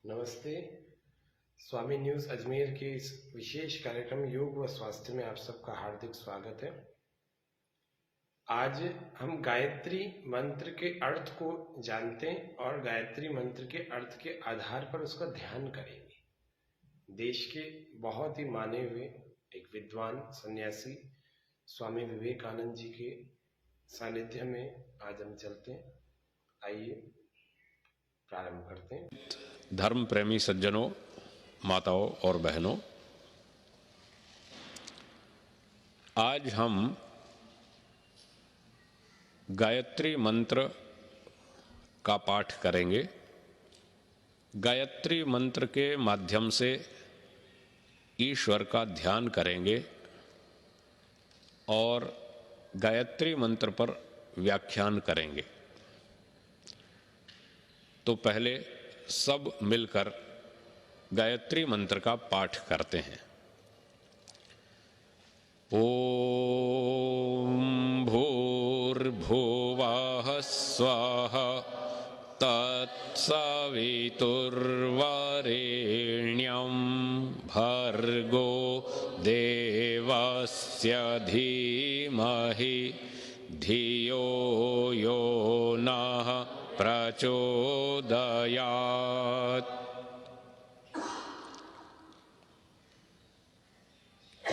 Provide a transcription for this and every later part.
नमस्ते। स्वामी न्यूज़ अजमेर के इस विशेष कार्यक्रम योग व स्वास्थ्य में आप सबका हार्दिक स्वागत है। आज हम गायत्री मंत्र के अर्थ को जानते हैं और गायत्री मंत्र के अर्थ के आधार पर उसका ध्यान करेंगे। देश के बहुत ही माने हुए एक विद्वान सन्यासी स्वामी विवेकानंद जी के सानिध्य में आज हम चलते हैं। आइए प्रारंभ करते हैं। धर्म प्रेमी सज्जनों, माताओं और बहनों, आज हम गायत्री मंत्र का पाठ करेंगे। गायत्री मंत्र के माध्यम से ईश्वर का ध्यान करेंगे और गायत्री मंत्र पर व्याख्यान करेंगे। तो पहले सब मिलकर गायत्री मंत्र का पाठ करते हैं। ओम भूर्भुवः स्वः तत्सवितुर्वरेण्यं भर्गो देवस्य धीमहि धियो यो नः प्रचोदयात्।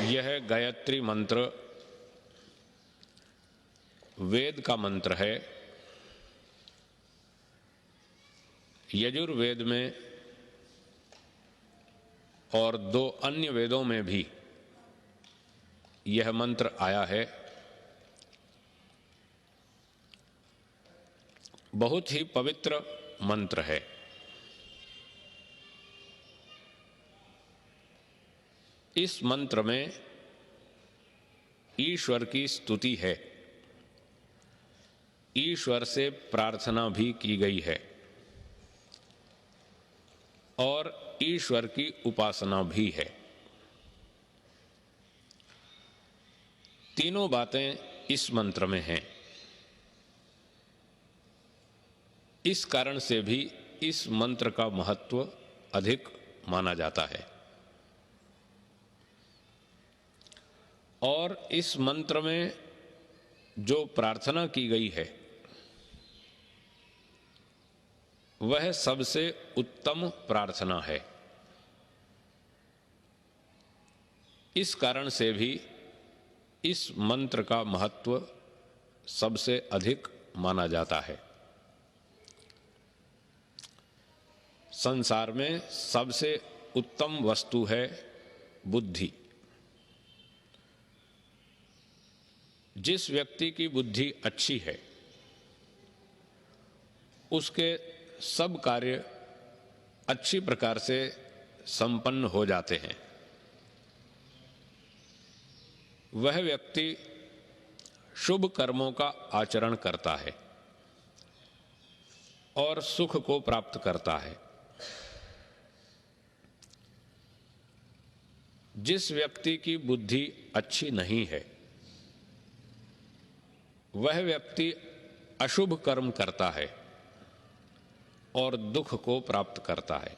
यह गायत्री मंत्र वेद का मंत्र है। यजुर्वेद में और 2 अन्य वेदों में भी यह मंत्र आया है। बहुत ही पवित्र मंत्र है। इस मंत्र में ईश्वर की स्तुति है, ईश्वर से प्रार्थना भी की गई है और ईश्वर की उपासना भी है। तीनों बातें इस मंत्र में हैं। इस कारण से भी इस मंत्र का महत्व अधिक माना जाता है और इस मंत्र में जो प्रार्थना की गई है वह सबसे उत्तम प्रार्थना है। इस कारण से भी इस मंत्र का महत्व सबसे अधिक माना जाता है। संसार में सबसे उत्तम वस्तु है बुद्धि। जिस व्यक्ति की बुद्धि अच्छी है उसके सब कार्य अच्छी प्रकार से संपन्न हो जाते हैं। वह व्यक्ति शुभ कर्मों का आचरण करता है और सुख को प्राप्त करता है। जिस व्यक्ति की बुद्धि अच्छी नहीं है वह व्यक्ति अशुभ कर्म करता है और दुख को प्राप्त करता है।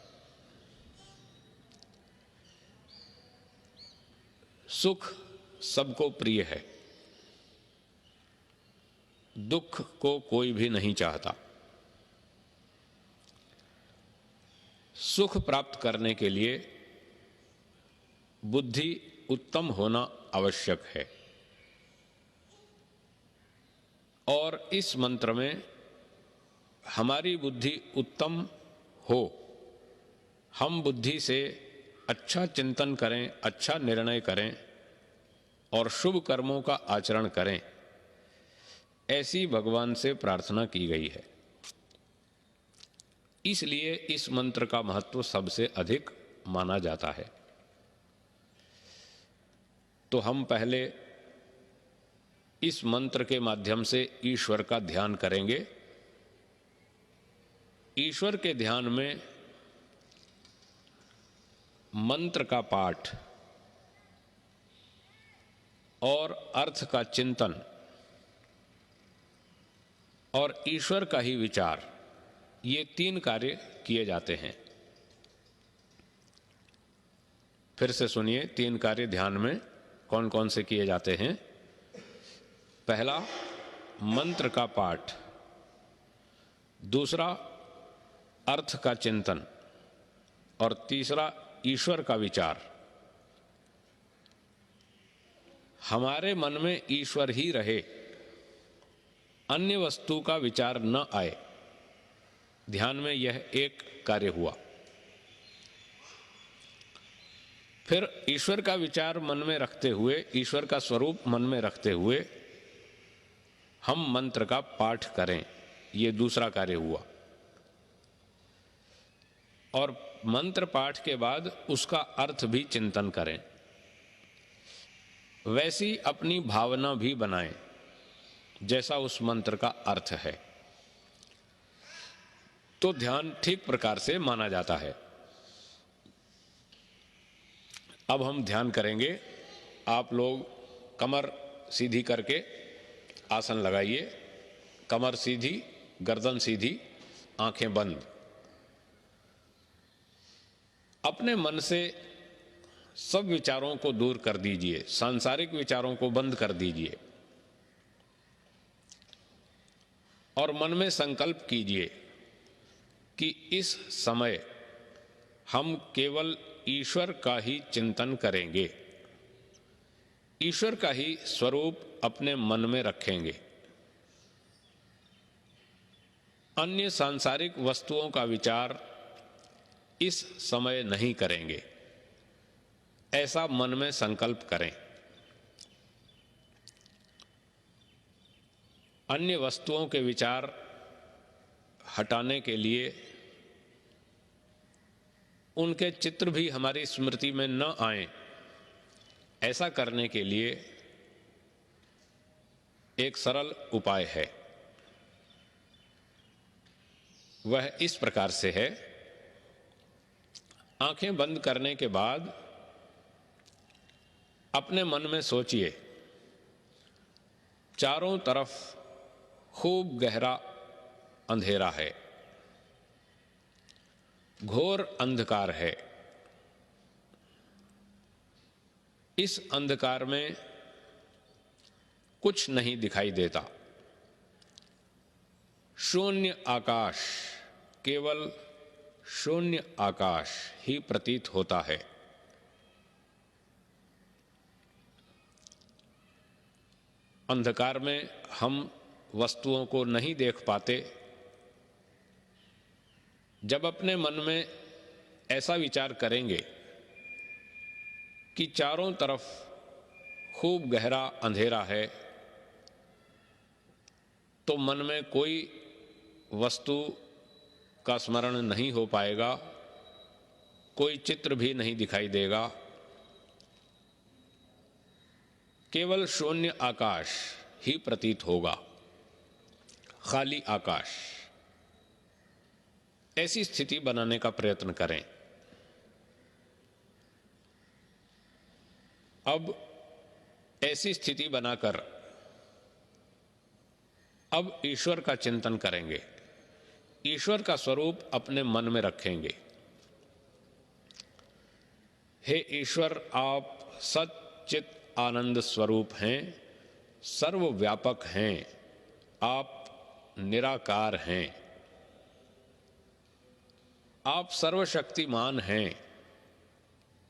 सुख सबको प्रिय है, दुख को कोई भी नहीं चाहता। सुख प्राप्त करने के लिए बुद्धि उत्तम होना आवश्यक है और इस मंत्र में हमारी बुद्धि उत्तम हो, हम बुद्धि से अच्छा चिंतन करें, अच्छा निर्णय करें और शुभ कर्मों का आचरण करें, ऐसी भगवान से प्रार्थना की गई है। इसलिए इस मंत्र का महत्व सबसे अधिक माना जाता है। तो हम पहले इस मंत्र के माध्यम से ईश्वर का ध्यान करेंगे। ईश्वर के ध्यान में मंत्र का पाठ और अर्थ का चिंतन और ईश्वर का ही विचार, ये 3 कार्य किए जाते हैं। फिर से सुनिए, 3 कार्य ध्यान में कौन कौन से किए जाते हैं। पहला, मंत्र का पाठ। दूसरा, अर्थ का चिंतन। और तीसरा, ईश्वर का विचार। हमारे मन में ईश्वर ही रहे, अन्य वस्तु का विचार न आए, ध्यान में यह एक कार्य हुआ। फिर ईश्वर का विचार मन में रखते हुए, ईश्वर का स्वरूप मन में रखते हुए हम मंत्र का पाठ करें, ये दूसरा कार्य हुआ। और मंत्र पाठ के बाद उसका अर्थ भी चिंतन करें, वैसी अपनी भावना भी बनाएं जैसा उस मंत्र का अर्थ है, तो ध्यान ठीक प्रकार से माना जाता है। अब हम ध्यान करेंगे। आप लोग कमर सीधी करके आसन लगाइए, कमर सीधी, गर्दन सीधी, आंखें बंद। अपने मन से सब विचारों को दूर कर दीजिए, सांसारिक विचारों को बंद कर दीजिए और मन में संकल्प कीजिए कि इस समय हम केवल ईश्वर का ही चिंतन करेंगे, ईश्वर का ही स्वरूप अपने मन में रखेंगे, अन्य सांसारिक वस्तुओं का विचार इस समय नहीं करेंगे, ऐसा मन में संकल्प करें। अन्य वस्तुओं के विचार हटाने के लिए, उनके चित्र भी हमारी स्मृति में न आए, ऐसा करने के लिए एक सरल उपाय है। वह इस प्रकार से है। आंखें बंद करने के बाद अपने मन में सोचिए, चारों तरफ खूब गहरा अंधेरा है, घोर अंधकार है। इस अंधकार में कुछ नहीं दिखाई देता, शून्य आकाश, केवल शून्य आकाश ही प्रतीत होता है। अंधकार में हम वस्तुओं को नहीं देख पाते। जब अपने मन में ऐसा विचार करेंगे कि चारों तरफ खूब गहरा अंधेरा है, तो मन में कोई वस्तु का स्मरण नहीं हो पाएगा, कोई चित्र भी नहीं दिखाई देगा, केवल शून्य आकाश ही प्रतीत होगा, खाली आकाश। ऐसी स्थिति बनाने का प्रयत्न करें। अब ऐसी स्थिति बनाकर अब ईश्वर का चिंतन करेंगे, ईश्वर का स्वरूप अपने मन में रखेंगे। हे ईश्वर, आप सच्चित आनंद स्वरूप हैं, सर्वव्यापक हैं, आप निराकार हैं, आप सर्वशक्तिमान हैं,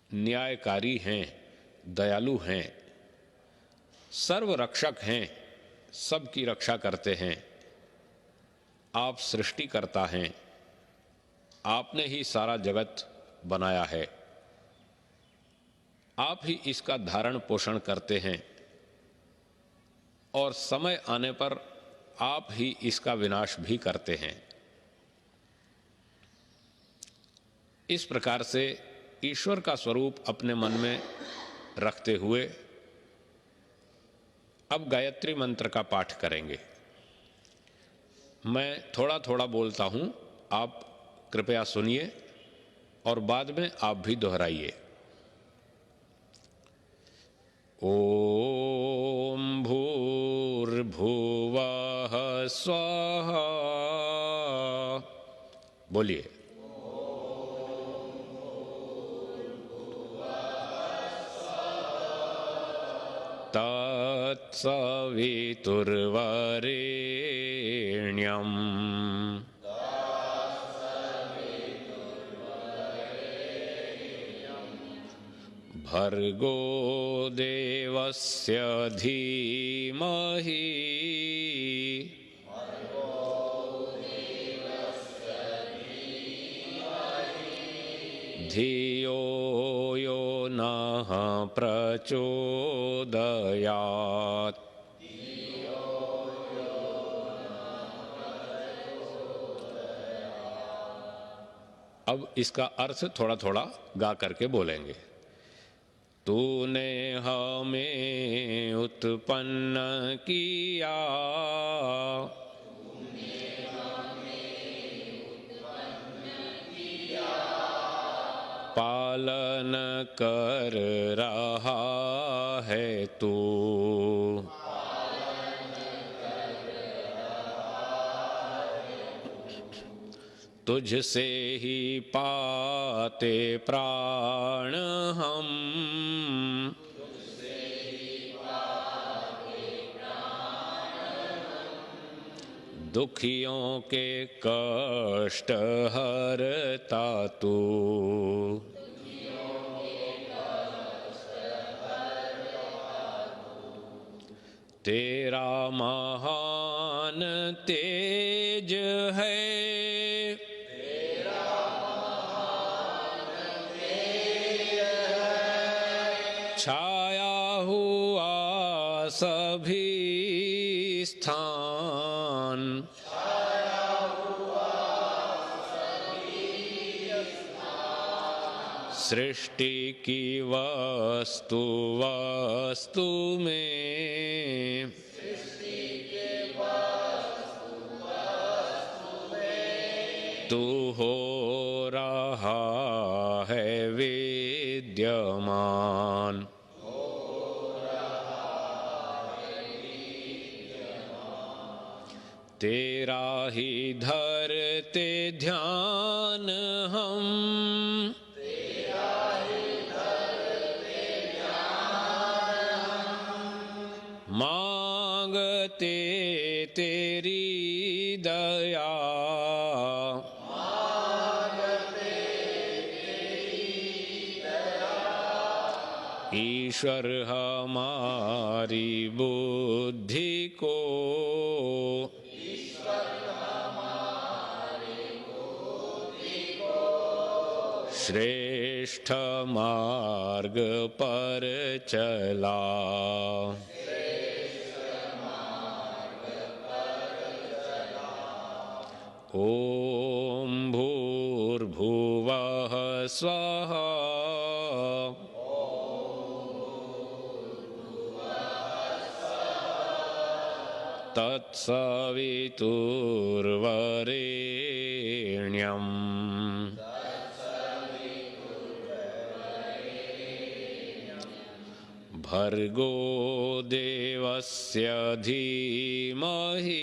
न्यायकारी हैं, दयालु हैं, सर्वरक्षक हैं, सबकी रक्षा करते हैं, आप सृष्टिकर्ता हैं, आपने ही सारा जगत बनाया है, आप ही इसका धारण पोषण करते हैं और समय आने पर आप ही इसका विनाश भी करते हैं। इस प्रकार से ईश्वर का स्वरूप अपने मन में रखते हुए अब गायत्री मंत्र का पाठ करेंगे। मैं थोड़ा थोड़ा बोलता हूं, आप कृपया सुनिए और बाद में आप भी दोहराइए। ओम भूर्भुवः स्वाहा। बोलिए। तत्सवितुर्वरेण्यम् भर्गो देवस्य धीमहि धियो यो नः प्रचोदयात्। अब इसका अर्थ थोड़ा थोड़ा गा करके बोलेंगे। तूने हमें उत्पन्न किया, पालन कर रहा है तू, तुझसे ही पाते प्राण हम, दुखियों के कष्ट हरता तू। तेरा महान तेज है, छाया हुआ सभी स्थान, सृष्टि की वस्तु वस्तु में, तू हो रहा है विद्यमान। तेरा ही धरते ध्यान हम, मांगते तेरी दया, ईश्वर हमारी बुद्धि को श्रेष्ठ मार्ग पर चला। ओम भूर्भुवः स्वः, तत्सवितुर्वरेण्यम् भर्गो देवस्य धीमहि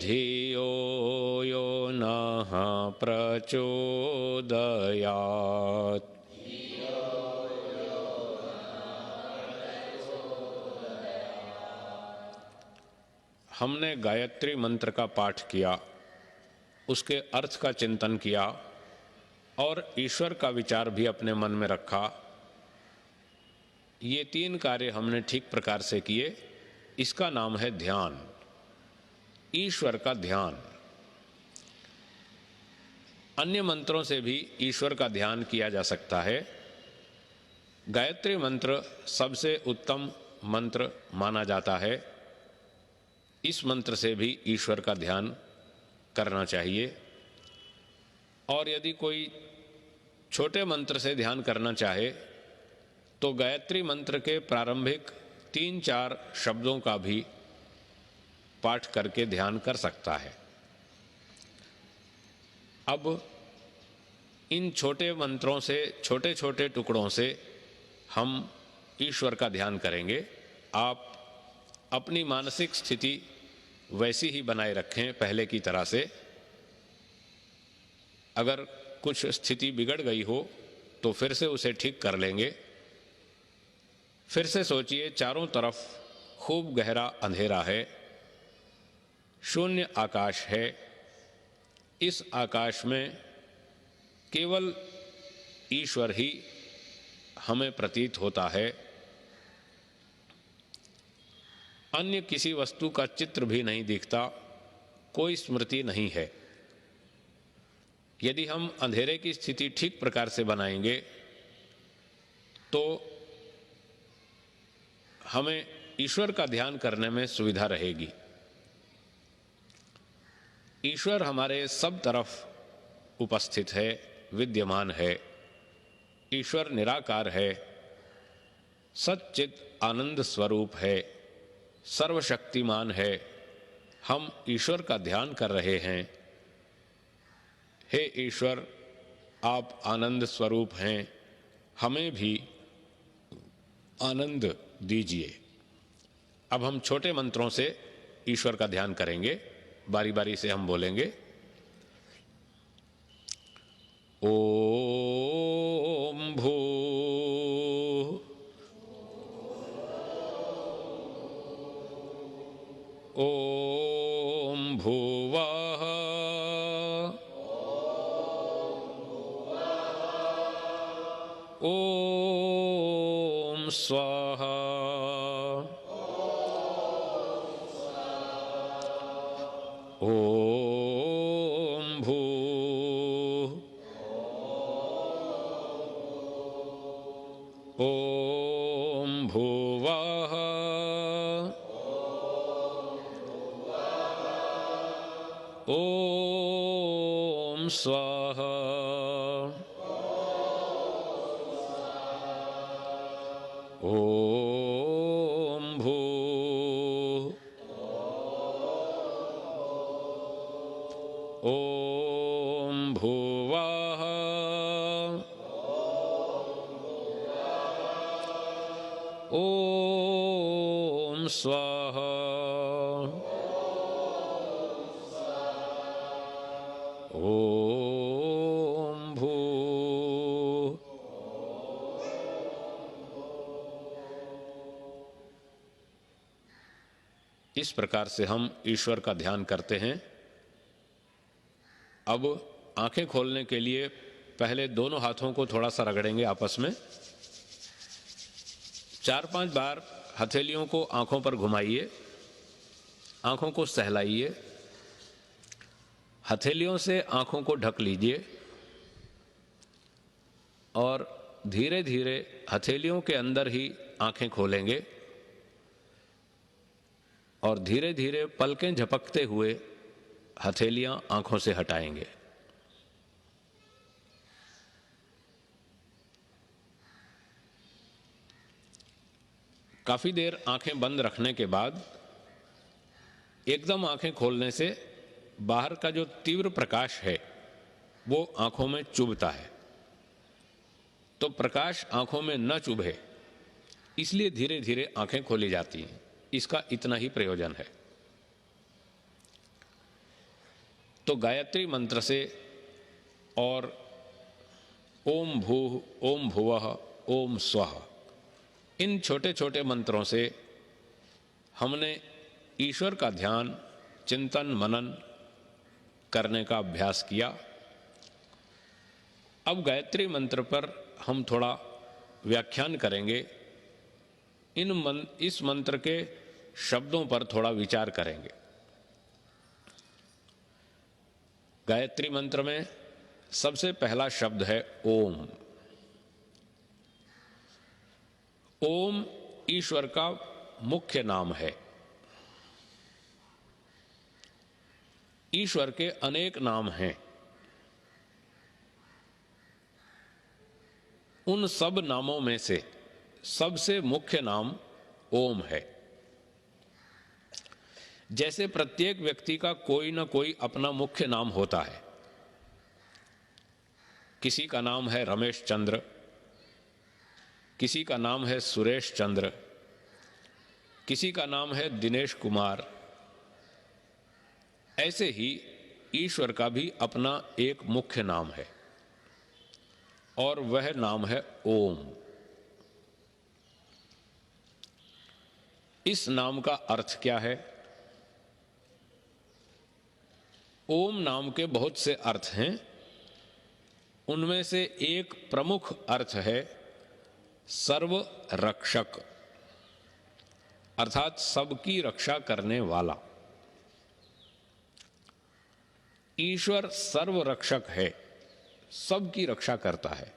धियो यो नः प्रचोदयात्। हमने गायत्री मंत्र का पाठ किया, उसके अर्थ का चिंतन किया और ईश्वर का विचार भी अपने मन में रखा। ये तीन कार्य हमने ठीक प्रकार से किए। इसका नाम है ध्यान, ईश्वर का ध्यान। अन्य मंत्रों से भी ईश्वर का ध्यान किया जा सकता है। गायत्री मंत्र सबसे उत्तम मंत्र माना जाता है। इस मंत्र से भी ईश्वर का ध्यान करना चाहिए। और यदि कोई छोटे मंत्र से ध्यान करना चाहे तो गायत्री मंत्र के प्रारंभिक 3-4 शब्दों का भी पाठ करके ध्यान कर सकता है। अब इन छोटे मंत्रों से, छोटे छोटे टुकड़ों से हम ईश्वर का ध्यान करेंगे। आप अपनी मानसिक स्थिति वैसी ही बनाए रखें पहले की तरह से। अगर कुछ स्थिति बिगड़ गई हो तो फिर से उसे ठीक कर लेंगे। फिर से सोचिए, चारों तरफ खूब गहरा अंधेरा है, शून्य आकाश है। इस आकाश में केवल ईश्वर ही हमें प्रतीत होता है, अन्य किसी वस्तु का चित्र भी नहीं दिखता, कोई स्मृति नहीं है। यदि हम अंधेरे की स्थिति ठीक प्रकार से बनाएंगे तो हमें ईश्वर का ध्यान करने में सुविधा रहेगी। ईश्वर हमारे सब तरफ उपस्थित है, विद्यमान है। ईश्वर निराकार है, सच्चित आनंद स्वरूप है, सर्वशक्तिमान है। हम ईश्वर का ध्यान कर रहे हैं। हे ईश्वर, आप आनंद स्वरूप हैं, हमें भी आनंद दीजिए। अब हम छोटे मंत्रों से ईश्वर का ध्यान करेंगे, बारी बारी से हम बोलेंगे। ओम भू ओम भुवः ओम स्वाहा ओम भू ओम भुवः ओम स्वाहा ओम भू ओम भुवः ओम स्वाहा ओम भू इस प्रकार से हम ईश्वर का ध्यान करते हैं। अब आंखें खोलने के लिए पहले दोनों हाथों को थोड़ा सा रगड़ेंगे आपस में। 4-5 बार हथेलियों को आंखों पर घुमाइए, आंखों को सहलाइए, हथेलियों से आंखों को ढक लीजिए और धीरे धीरे हथेलियों के अंदर ही आंखें खोलेंगे और धीरे धीरे पलकें झपकते हुए हथेलियां आंखों से हटाएंगे। काफी देर आंखें बंद रखने के बाद एकदम आंखें खोलने से बाहर का जो तीव्र प्रकाश है वो आंखों में चुभता है, तो प्रकाश आंखों में न चुभे इसलिए धीरे धीरे आंखें खोली जाती हैं। इसका इतना ही प्रयोजन है। तो गायत्री मंत्र से और ओम भूः ओम भुवः ओम स्वः, इन छोटे छोटे मंत्रों से हमने ईश्वर का ध्यान, चिंतन, मनन करने का अभ्यास किया। अब गायत्री मंत्र पर हम थोड़ा व्याख्यान करेंगे। इस मंत्र के शब्दों पर थोड़ा विचार करेंगे। गायत्री मंत्र में सबसे पहला शब्द है ओम। ओम ईश्वर का मुख्य नाम है। ईश्वर के अनेक नाम हैं। उन सब नामों में से सबसे मुख्य नाम ओम है। जैसे प्रत्येक व्यक्ति का कोई ना कोई अपना मुख्य नाम होता है। किसी का नाम है रमेश चंद्र, किसी का नाम है सुरेश चंद्र, किसी का नाम है दिनेश कुमार। ऐसे ही ईश्वर का भी अपना एक मुख्य नाम है। और वह नाम है ओम। इस नाम का अर्थ क्या है? ओम नाम के बहुत से अर्थ हैं। उनमें से एक प्रमुख अर्थ है सर्व रक्षक, अर्थात सबकी रक्षा करने वाला। ईश्वर सर्व रक्षक है, सबकी रक्षा करता है।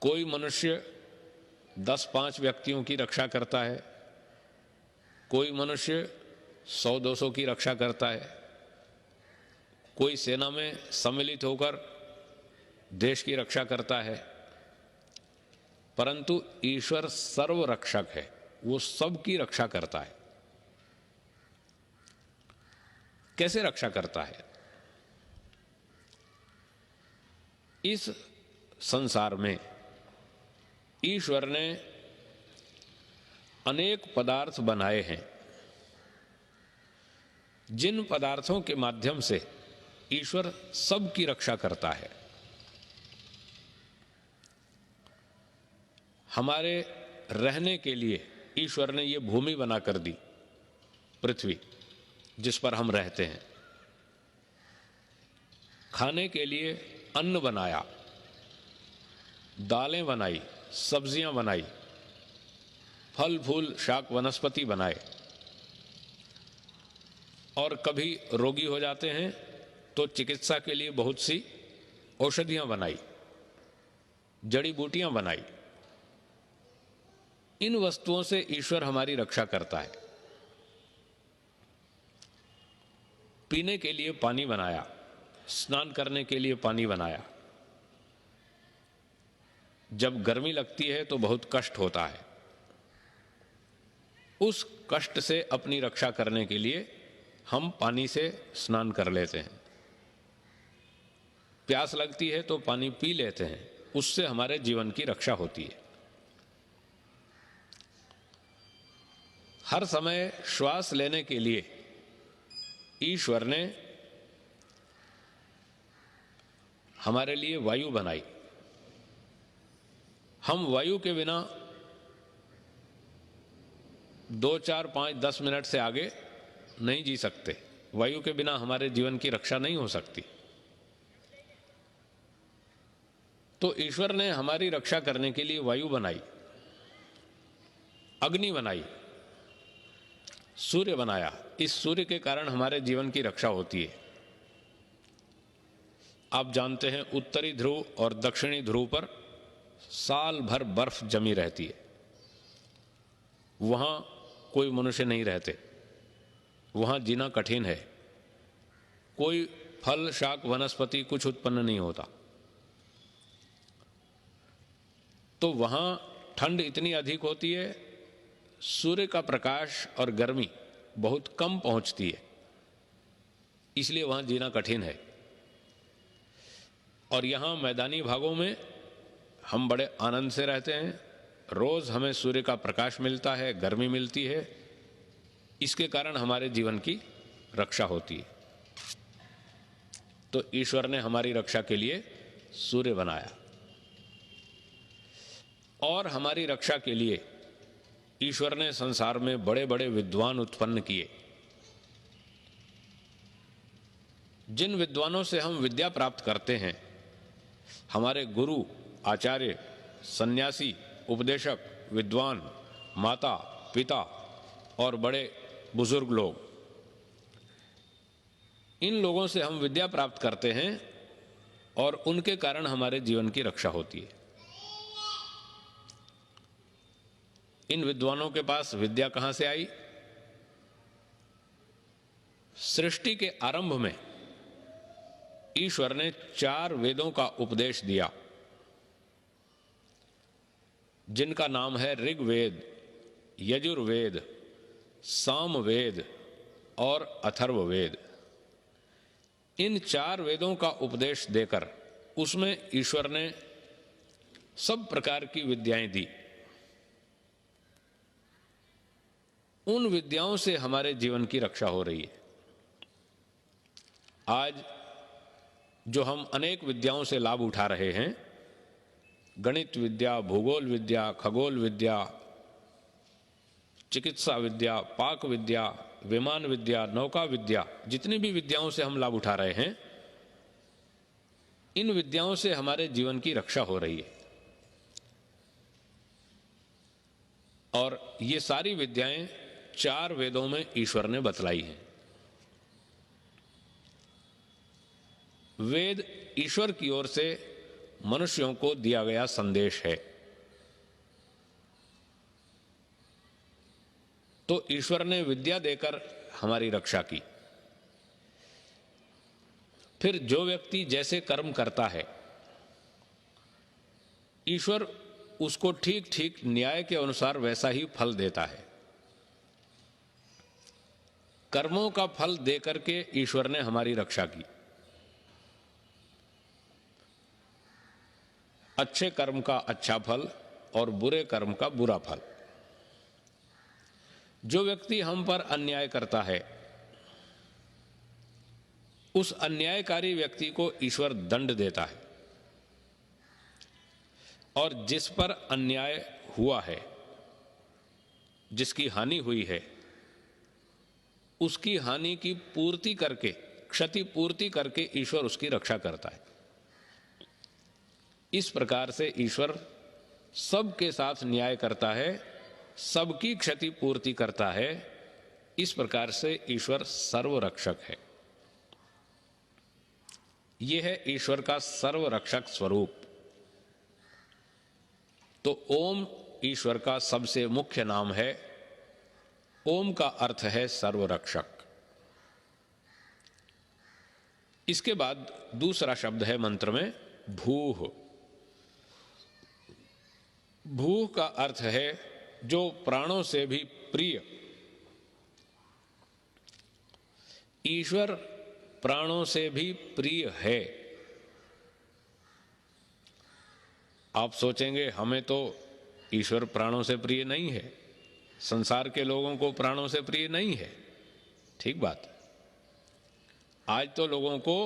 कोई मनुष्य 10-5 व्यक्तियों की रक्षा करता है, कोई मनुष्य 100-200 की रक्षा करता है, कोई सेना में सम्मिलित होकर देश की रक्षा करता है, परंतु ईश्वर सर्व रक्षक है, वो सबकी रक्षा करता है। कैसे रक्षा करता है? इस संसार में ईश्वर ने अनेक पदार्थ बनाए हैं, जिन पदार्थों के माध्यम से ईश्वर सबकी रक्षा करता है। हमारे रहने के लिए ईश्वर ने ये भूमि बनाकर दी, पृथ्वी, जिस पर हम रहते हैं। खाने के लिए अन्न बनाया, दालें बनाई, सब्जियां बनाई, फल फूल शाक वनस्पति बनाए। और कभी रोगी हो जाते हैं तो चिकित्सा के लिए बहुत सी औषधियां बनाई, जड़ी बूटियां बनाई। इन वस्तुओं से ईश्वर हमारी रक्षा करता है। पीने के लिए पानी बनाया, स्नान करने के लिए पानी बनाया। जब गर्मी लगती है तो बहुत कष्ट होता है, उस कष्ट से अपनी रक्षा करने के लिए हम पानी से स्नान कर लेते हैं। प्यास लगती है तो पानी पी लेते हैं, उससे हमारे जीवन की रक्षा होती है। हर समय श्वास लेने के लिए ईश्वर ने हमारे लिए वायु बनाई। हम वायु के बिना 2, 4, 5, 10 मिनट से आगे नहीं जी सकते। वायु के बिना हमारे जीवन की रक्षा नहीं हो सकती। तो ईश्वर ने हमारी रक्षा करने के लिए वायु बनाई, अग्नि बनाई, सूर्य बनाया। इस सूर्य के कारण हमारे जीवन की रक्षा होती है। आप जानते हैं उत्तरी ध्रुव और दक्षिणी ध्रुव पर साल भर बर्फ जमी रहती है। वहां कोई मनुष्य नहीं रहते, वहां जीना कठिन है। कोई फल शाक वनस्पति कुछ उत्पन्न नहीं होता। तो वहां ठंड इतनी अधिक होती है, सूर्य का प्रकाश और गर्मी बहुत कम पहुंचती है, इसलिए वहां जीना कठिन है। और यहां मैदानी भागों में हम बड़े आनंद से रहते हैं। रोज हमें सूर्य का प्रकाश मिलता है, गर्मी मिलती है, इसके कारण हमारे जीवन की रक्षा होती है। तो ईश्वर ने हमारी रक्षा के लिए सूर्य बनाया और हमारी रक्षा के लिए ईश्वर ने संसार में बड़े बड़े विद्वान उत्पन्न किए। जिन विद्वानों से हम विद्या प्राप्त करते हैं, हमारे गुरु, आचार्य, सन्यासी, उपदेशक, विद्वान, माता, पिता और बड़े बुजुर्ग लोग, इन लोगों से हम विद्या प्राप्त करते हैं और उनके कारण हमारे जीवन की रक्षा होती है। इन विद्वानों के पास विद्या कहां से आई? सृष्टि के आरंभ में ईश्वर ने 4 वेदों का उपदेश दिया, जिनका नाम है ऋग्वेद, यजुर्वेद, सामवेद और अथर्ववेद। इन 4 वेदों का उपदेश देकर उसमें ईश्वर ने सब प्रकार की विद्याएं दी। उन विद्याओं से हमारे जीवन की रक्षा हो रही है। आज जो हम अनेक विद्याओं से लाभ उठा रहे हैं, गणित विद्या, भूगोल विद्या, खगोल विद्या, चिकित्सा विद्या, पाक विद्या, विमान विद्या, नौका विद्या, जितनी भी विद्याओं से हम लाभ उठा रहे हैं, इन विद्याओं से हमारे जीवन की रक्षा हो रही है। और ये सारी विद्याएं 4 वेदों में ईश्वर ने बतलाई हैं। वेद ईश्वर की ओर से मनुष्यों को दिया गया संदेश है। तो ईश्वर ने विद्या देकर हमारी रक्षा की। फिर जो व्यक्ति जैसे कर्म करता है, ईश्वर उसको ठीक ठीक न्याय के अनुसार वैसा ही फल देता है। कर्मों का फल देकर के ईश्वर ने हमारी रक्षा की। अच्छे कर्म का अच्छा फल और बुरे कर्म का बुरा फल। जो व्यक्ति हम पर अन्याय करता है, उस अन्यायकारी व्यक्ति को ईश्वर दंड देता है। और जिस पर अन्याय हुआ है, जिसकी हानि हुई है, उसकी हानि की पूर्ति करके, क्षति पूर्ति करके ईश्वर उसकी रक्षा करता है। इस प्रकार से ईश्वर सबके साथ न्याय करता है, सबकी क्षति पूर्ति करता है। इस प्रकार से ईश्वर सर्वरक्षक है। यह है ईश्वर का सर्वरक्षक स्वरूप। तो ओम ईश्वर का सबसे मुख्य नाम है। ओम का अर्थ है सर्वरक्षक। इसके बाद दूसरा शब्द है मंत्र में भूः। भूः का अर्थ है जो प्राणों से भी प्रिय। ईश्वर प्राणों से भी प्रिय है। आप सोचेंगे हमें तो ईश्वर प्राणों से प्रिय नहीं है, संसार के लोगों को प्राणों से प्रिय नहीं है। ठीक बात। आज तो लोगों को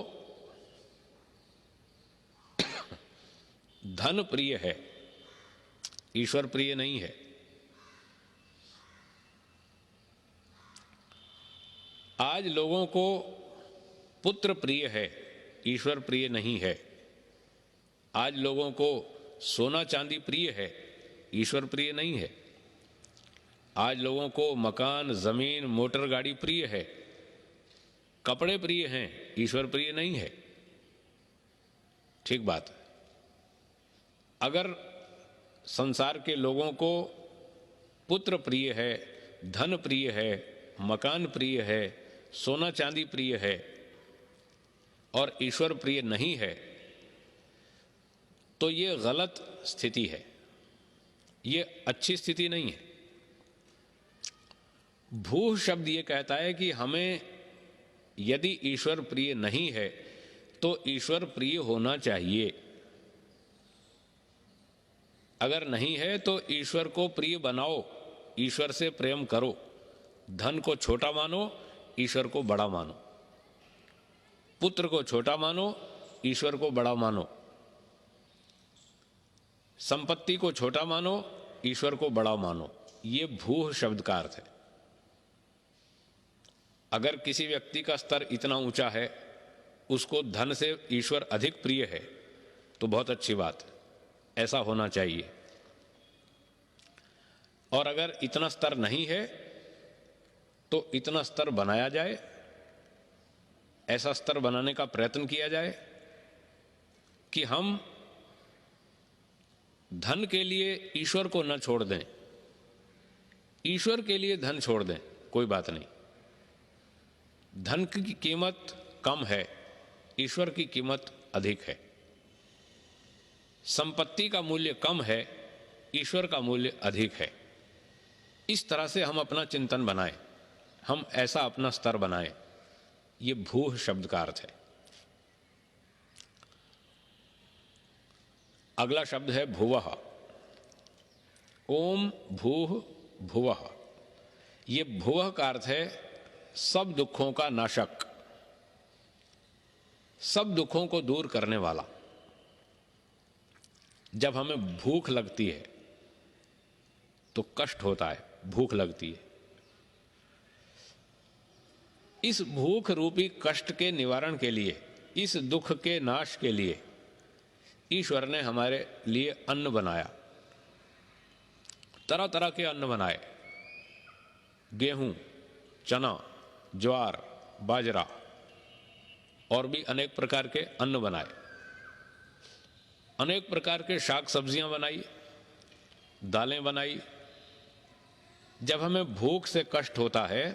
धन प्रिय है, ईश्वर प्रिय नहीं है। आज लोगों को पुत्र प्रिय है, ईश्वर प्रिय नहीं है। आज लोगों को सोना चांदी प्रिय है, ईश्वर प्रिय नहीं है। आज लोगों को मकान, जमीन, मोटर गाड़ी प्रिय है, कपड़े प्रिय हैं, ईश्वर प्रिय नहीं है। ठीक बात। अगर संसार के लोगों को पुत्र प्रिय है, धन प्रिय है, मकान प्रिय है, सोना चांदी प्रिय है और ईश्वर प्रिय नहीं है, तो ये गलत स्थिति है, ये अच्छी स्थिति नहीं है। भूः शब्द ये कहता है कि हमें यदि ईश्वर प्रिय नहीं है तो ईश्वर प्रिय होना चाहिए। अगर नहीं है तो ईश्वर को प्रिय बनाओ, ईश्वर से प्रेम करो। धन को छोटा मानो, ईश्वर को बड़ा मानो। पुत्र को छोटा मानो, ईश्वर को बड़ा मानो। संपत्ति को छोटा मानो, ईश्वर को बड़ा मानो। ये भूः शब्द का अर्थ है। अगर किसी व्यक्ति का स्तर इतना ऊंचा है, उसको धन से ईश्वर अधिक प्रिय है, तो बहुत अच्छी बात है, ऐसा होना चाहिए। और अगर इतना स्तर नहीं है तो इतना स्तर बनाया जाए, ऐसा स्तर बनाने का प्रयत्न किया जाए कि हम धन के लिए ईश्वर को न छोड़ दें, ईश्वर के लिए धन छोड़ दें, कोई बात नहीं। धन की कीमत कम है, ईश्वर की कीमत अधिक है। संपत्ति का मूल्य कम है, ईश्वर का मूल्य अधिक है। इस तरह से हम अपना चिंतन बनाएं, हम ऐसा अपना स्तर बनाएं। ये भूः शब्द का अर्थ है। अगला शब्द है भुवः। ओम भूः भुवः। ये भुवः का अर्थ है सब दुखों का नाशक। सब दुखों को दूर करने वाला। जब हमें भूख लगती है तो कष्ट होता है, भूख लगती है। इस भूख रूपी कष्ट के निवारण के लिए, इस दुख के नाश के लिए ईश्वर ने हमारे लिए अन्न बनाया, तरह तरह के अन्न बनाए। गेहूं, चना, ज्वार, बाजरा और भी अनेक प्रकार के अन्न बनाए। अनेक प्रकार के शाक सब्जियां बनाई, दालें बनाई। जब हमें भूख से कष्ट होता है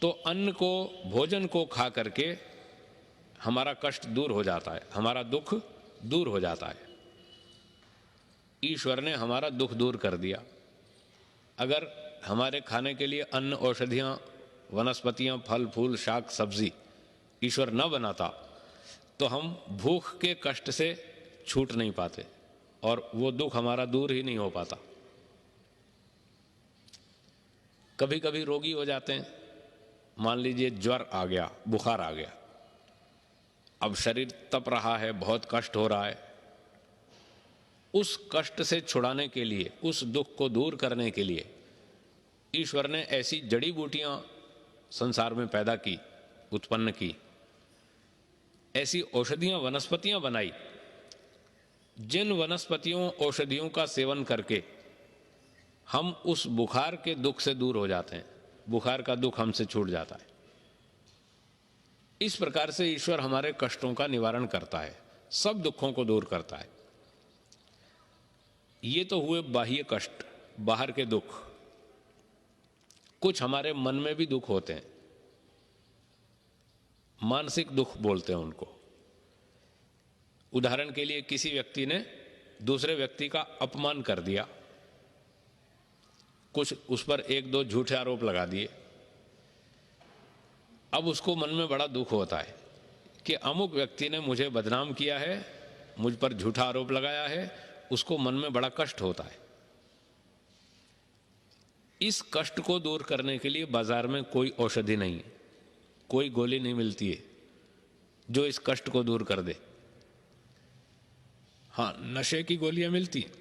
तो अन्न को, भोजन को खा करके हमारा कष्ट दूर हो जाता है, हमारा दुख दूर हो जाता है। ईश्वर ने हमारा दुख दूर कर दिया। अगर हमारे खाने के लिए अन्न, औषधियां, वनस्पतियां, फल फूल, शाक सब्जी ईश्वर न बनाता तो हम भूख के कष्ट से छूट नहीं पाते और वो दुख हमारा दूर ही नहीं हो पाता। कभी कभी रोगी हो जाते हैं, मान लीजिए ज्वर आ गया, बुखार आ गया, अब शरीर तप रहा है, बहुत कष्ट हो रहा है। उस कष्ट से छुड़ाने के लिए, उस दुख को दूर करने के लिए ईश्वर ने ऐसी जड़ी बूटियां संसार में पैदा की, उत्पन्न की, ऐसी औषधियां, वनस्पतियां बनाई, जिन वनस्पतियों, औषधियों का सेवन करके हम उस बुखार के दुख से दूर हो जाते हैं, बुखार का दुख हमसे छूट जाता है। इस प्रकार से ईश्वर हमारे कष्टों का निवारण करता है, सब दुखों को दूर करता है। ये तो हुए बाह्य कष्ट, बाहर के दुख। कुछ हमारे मन में भी दुख होते हैं, मानसिक दुख बोलते हैं उनको। उदाहरण के लिए किसी व्यक्ति ने दूसरे व्यक्ति का अपमान कर दिया, कुछ उस पर एक दो झूठे आरोप लगा दिए। अब उसको मन में बड़ा दुख होता है कि अमुक व्यक्ति ने मुझे बदनाम किया है, मुझ पर झूठा आरोप लगाया है, उसको मन में बड़ा कष्ट होता है। इस कष्ट को दूर करने के लिए बाजार में कोई औषधि नहीं है, कोई गोली नहीं मिलती है जो इस कष्ट को दूर कर दे। हाँ, नशे की गोलियां मिलती हैं,